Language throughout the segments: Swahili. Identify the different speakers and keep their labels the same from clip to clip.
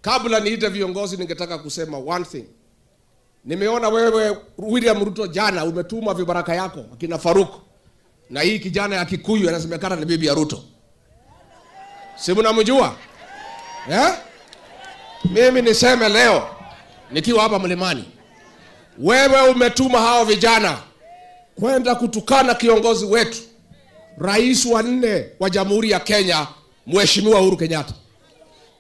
Speaker 1: Kabla niite viongozi ningetaka kusema one thing. Nimeona wewe William Ruto jana umetuma vibaraka yako akina Faruk na hii kijana ya Kikuyu anasemekana ni bibi ya Ruto. Si mnamjua? Mimi niseme leo nikiwa hapa Mlimani, wewe umetuma hao vijana kwenda kutukana kiongozi wetu, rais wa 4 wa Jamhuri ya Kenya, Mheshimiwa Uhuru Kenyatta.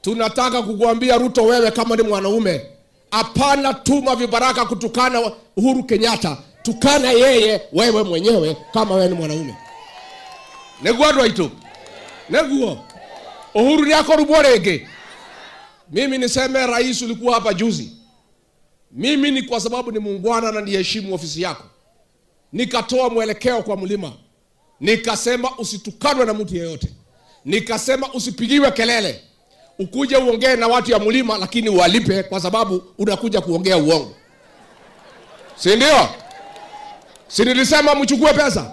Speaker 1: Tunataka kukuambia Ruto, wewe kama ni mwanaume, hapana tuma vibaraka kutukana Uhuru Kenyatta. Tukana yeye wewe mwenyewe kama wewe ni mwanaume. Negwadwa itu. Neguo. Uhuru yako ruborege. Mimi niseme rais ulikuwa hapa juzi. Mimi ni kwa sababu ni muungwana na niheshimu ofisi yako. Nikatoa mwelekeo kwa Mlima. Nikasema usitukanwe na mtu yeyote. Nikasema usipigiwe kelele. Ukuje uongee na watu ya Mlima lakini uwalipe kwa sababu unakuja kuongea uongo. Si ndio? Si nilisema mchukue pesa?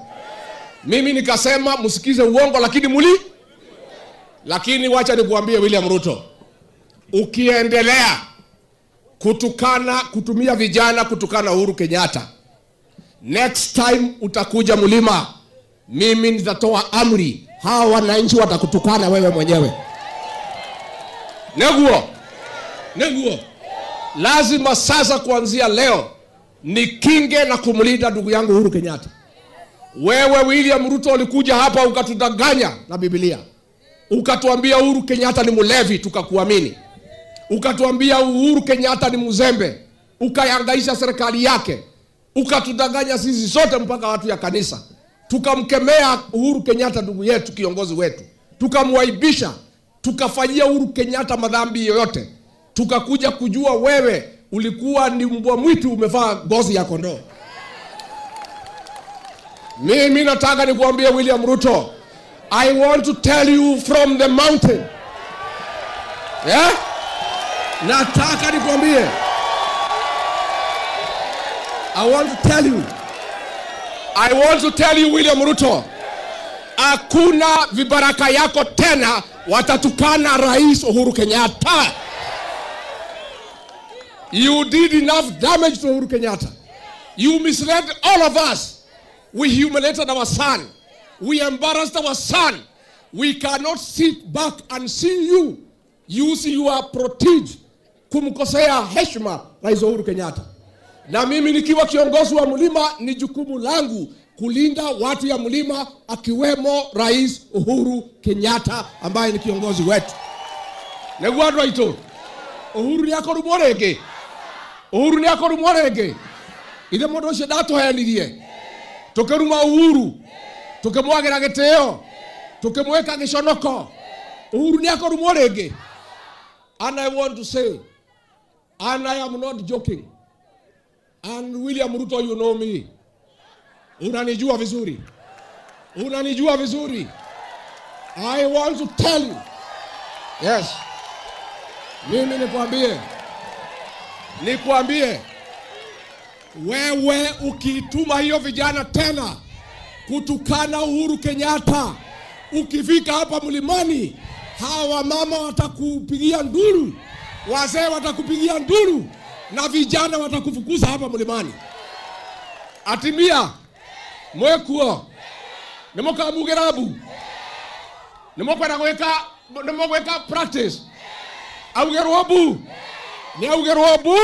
Speaker 1: Mimi nikasema msikize uongo lakini Lakini wacha nikuambie William Ruto, ukiendelea kutumia vijana kutukana Uhuru Kenyatta, next time utakuja Mlima, mimi nitatoa amri, hawa wananchi watakutukana wewe mwenyewe. Neguo. Lazima sasa kuanzia leo nikinge na kumlinda ndugu yangu Uhuru Kenyatta. Wewe William Ruto ulikuja hapa ukatudanganya na Biblia. Ukatuambia Uhuru Kenyatta ni mlevi, tukakuamini. Ukatuambia Uhuru Kenyatta ni mzembe, ukayangaisha serikali yake. Ukatudanganya sisi sote mpaka watu ya kanisa. Tukamkemea Uhuru Kenyatta ndugu yetu, kiongozi wetu. Tukamwaibisha, tukafanyia Uhuru Kenyatta madhambi yoyote. Tukakuja kujua wewe ulikuwa ni mbwa mwitu umevaa ngozi ya kondoo. Mimi nataka nikuambie William Ruto, I want to tell you from the mountain. Nataka nikuambie. I want to tell you William Ruto, hakuna vibaraka yako tena watatukana Rais Uhuru Kenyatta. You did enough damage to Uhuru Kenyatta. You misled all of us. We humiliated our son. We embarrassed our son. We cannot sit back and see you use your protege kumkosea heshima Rais Uhuru Kenyatta. Na mimi nikiwa kiongozi wa Mlima, ni jukumu langu kulinda watu ya Mlima, akiwemo Rais Uhuru Kenyatta ambaye ni kiongozi wetu. Negwadwa ito. Uhuru ni ako rumorege. Ile modo shedato hayanirie. Tukeruma Uhuru. Tukemwagira geteo. Tukemweka gishonoko. Uhuru ni ako rumorege. And I want to say, and I am not joking. And William Ruto, you know me. Unanijua vizuri. I want to tell you. Yes. Mimi nikwambie. Wewe ukituma hiyo vijana tena kutukana Uhuru Kenyatta, ukifika hapa Mlimani, hawa mama watakupigia nduru, wazee watakupigia nduru, na vijana watakufukuza hapa Mlimani. Atimia mwekuo nemoka mugerabu nemoka naweka practice augerobu ni augerobu